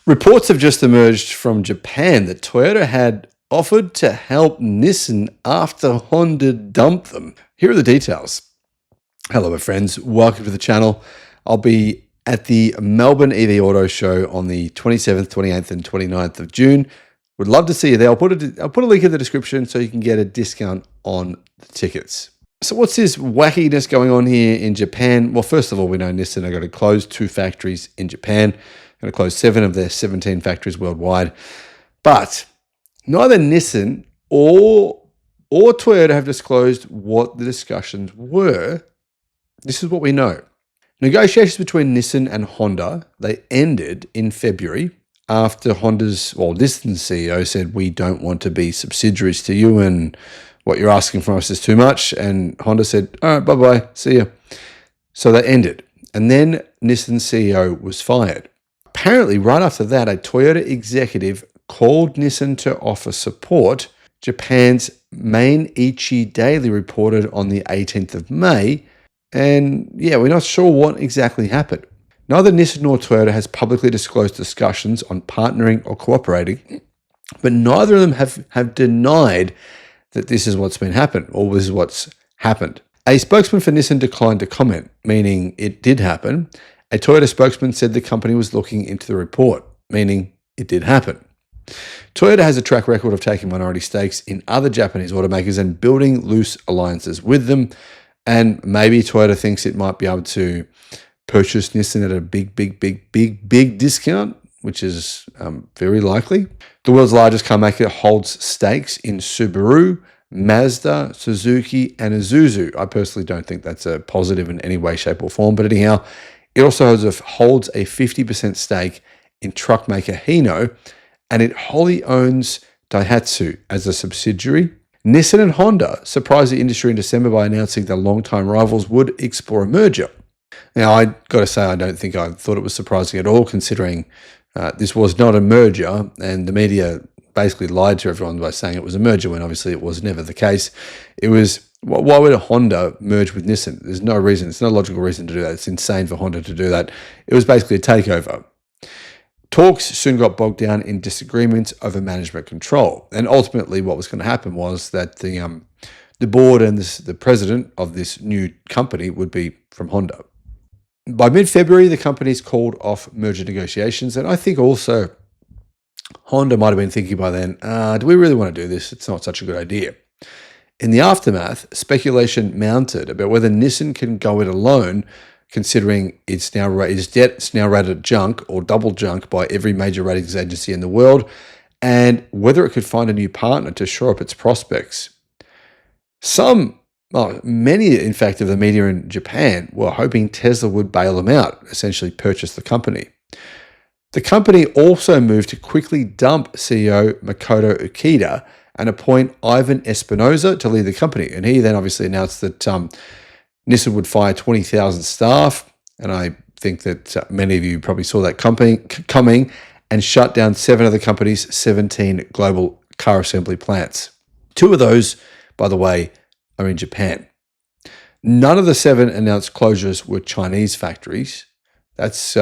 Reports have just emerged from Japan that Toyota had offered to help Nissan after Honda dumped them. Here are the details. Hello, my friends. Welcome to the channel. I'll be at the Melbourne EV Auto Show on the 27th, 28th, and 29th of June. Would love to see you there. I'll put a link in the description so you can get a discount on the tickets. So what's this wackiness going on here in Japan? Well, first of all, we know Nissan are going to close 2 factories in Japan. Going to close 7 of their 17 factories worldwide. But neither Nissan or Toyota have disclosed what the discussions were. This is what we know. Negotiations between Nissan and Honda, they ended in February after Nissan's CEO said, we don't want to be subsidiaries to you and what you're asking from us is too much. And Honda said, all right, bye-bye, see ya. So they ended. And then Nissan's CEO was fired. Apparently, right after that, a Toyota executive called Nissan to offer support. Japan's Mainichi Daily reported on the 18th of May. And yeah, we're not sure what exactly happened. Neither Nissan nor Toyota has publicly disclosed discussions on partnering or cooperating, but neither of them have denied that this is what's been happened or this is what's happened. A spokesman for Nissan declined to comment, meaning it did happen. A Toyota spokesman said the company was looking into the report, meaning it did happen. Toyota has a track record of taking minority stakes in other Japanese automakers and building loose alliances with them. And maybe Toyota thinks it might be able to purchase Nissan at a big discount, which is very likely. The world's largest car maker holds stakes in Subaru, Mazda, Suzuki, and Isuzu. I personally don't think that's a positive in any way, shape, or form. But anyhow, it also holds a 50% stake in truck maker Hino, and it wholly owns Daihatsu as a subsidiary. Nissan and Honda surprised the industry in December by announcing that longtime rivals would explore a merger. Now, I got to say, I don't think I thought it was surprising at all, considering this was not a merger, and the media basically lied to everyone by saying it was a merger when obviously it was never the case. It was, why would a Honda merge with Nissan? There's no reason. It's no logical reason to do that. It's insane for Honda to do that. It was basically a takeover. Talks soon got bogged down in disagreements over management control. And ultimately what was going to happen was that the board and the president of this new company would be from Honda. By mid-February, the companies called off merger negotiations. And I think also Honda might have been thinking by then, do we really want to do this? It's not such a good idea. In the aftermath, speculation mounted about whether Nissan can go it alone, considering its debt's now rated junk or double junk by every major ratings agency in the world, and whether it could find a new partner to shore up its prospects. Many, in fact, of the media in Japan were hoping Tesla would bail them out, essentially purchase the company. The company also moved to quickly dump CEO Makoto Ukeda and appoint Ivan Espinosa to lead the company. And he then obviously announced that Nissan would fire 20,000 staff. And I think that many of you probably saw that coming and shut down 7 of the company's 17 global car assembly plants. 2 of those, by the way, are in Japan. None of the 7 announced closures were Chinese factories. That's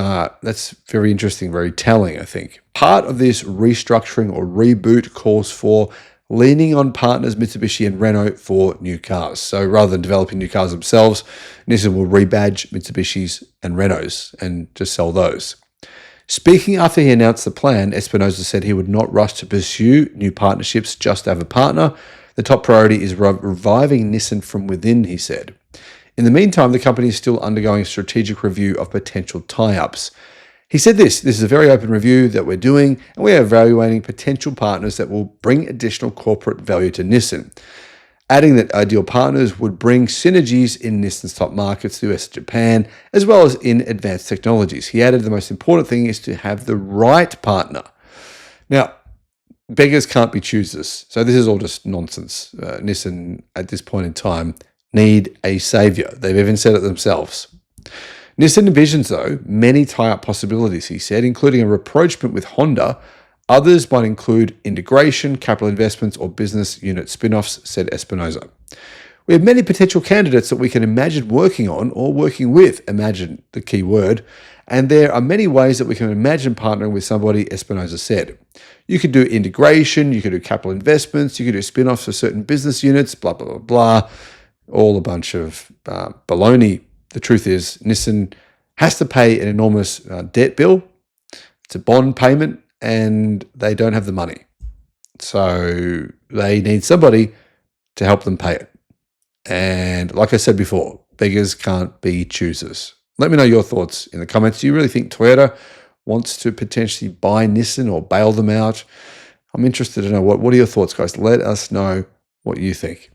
very interesting, very telling, I think. Part of this restructuring or reboot calls for leaning on partners Mitsubishi and Renault for new cars. So rather than developing new cars themselves, Nissan will rebadge Mitsubishis and Renaults and just sell those. Speaking after he announced the plan, Espinosa said he would not rush to pursue new partnerships just to have a partner. The top priority is reviving Nissan from within, he said. In the meantime, the company is still undergoing a strategic review of potential tie-ups. He said this is a very open review that we're doing, and we are evaluating potential partners that will bring additional corporate value to Nissan, adding that ideal partners would bring synergies in Nissan's top markets, the US and Japan, as well as in advanced technologies. He added the most important thing is to have the right partner. Now, beggars can't be choosers, so this is all just nonsense. Nissan, at this point in time, need a savior. They've even said it themselves. Nissan envisions, though, many tie-up possibilities, he said, including a rapprochement with Honda. Others might include integration, capital investments, or business unit spin-offs, said Espinosa. We have many potential candidates that we can imagine working on or working with, imagine the key word, And there are many ways that we can imagine partnering with somebody, Espinosa said. You could do integration, you could do capital investments, you could do spin-offs for certain business units, blah, blah, blah, blah. All a bunch of baloney. The truth is, Nissan has to pay an enormous debt bill. It's a bond payment, and they don't have the money. So they need somebody to help them pay it. And like I said before, beggars can't be choosers. Let me know your thoughts in the comments. Do you really think Toyota wants to potentially buy Nissan or bail them out? I'm interested to know what are your thoughts, guys? Let us know what you think.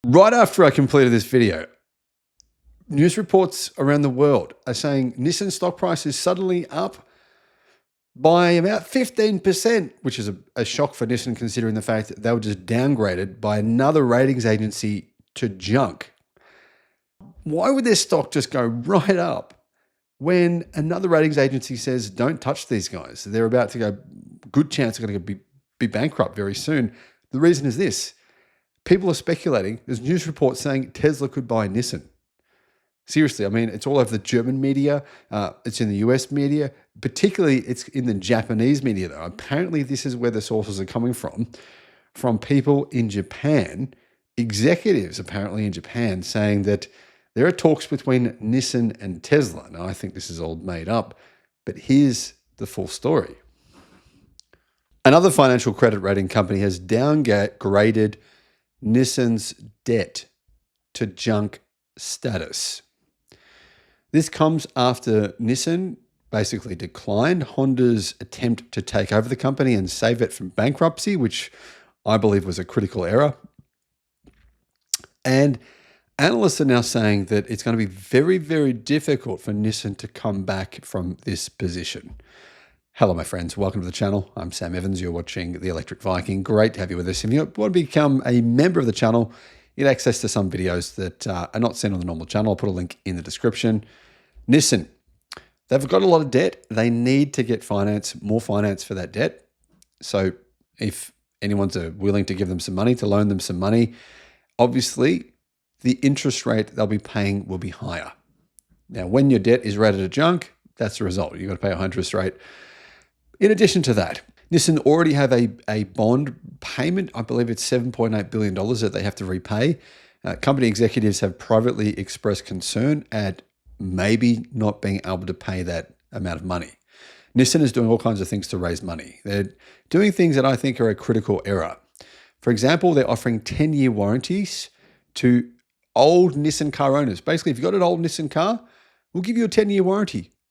Right after I completed this video, news reports around the world are saying Nissan stock price is suddenly up by about 15%, which is a shock for Nissan considering the fact that they were just downgraded by another ratings agency to junk. Why would their stock just go right up when another ratings agency says, don't touch these guys? They're about to go, good chance they're going to be bankrupt very soon. The reason is this. People are speculating. There's news reports saying Tesla could buy Nissan. Seriously, I mean, it's all over the German media. It's in the US media. Particularly, it's in the Japanese media, though. Apparently, this is where the sources are coming from people in Japan, executives apparently in Japan, saying that there are talks between Nissan and Tesla. Now, I think this is all made up, but here's the full story. Another financial credit rating company has downgraded Nissan's debt to junk status. This comes after Nissan basically declined Honda's attempt to take over the company and save it from bankruptcy, which I believe was a critical error. And analysts are now saying that it's going to be very, very difficult for Nissan to come back from this position. Hello, my friends. Welcome to the channel. I'm Sam Evans. You're watching The Electric Viking. Great to have you with us. If you want to become a member of the channel, you get access to some videos that are not seen on the normal channel. I'll put a link in the description. Nissan, they've got a lot of debt. They need to get more finance for that debt. So if anyone's willing to give them some money, to loan them some money, obviously the interest rate they'll be paying will be higher. Now, when your debt is rated a junk, that's the result. You've got to pay a high interest rate. In addition to that, Nissan already have a bond payment. I believe it's $7.8 billion that they have to repay. Company executives have privately expressed concern at maybe not being able to pay that amount of money. Nissan is doing all kinds of things to raise money. They're doing things that I think are a critical error. For example, they're offering 10-year warranties to old Nissan car owners. Basically, if you've got an old Nissan car, we'll give you a 10-year warranty.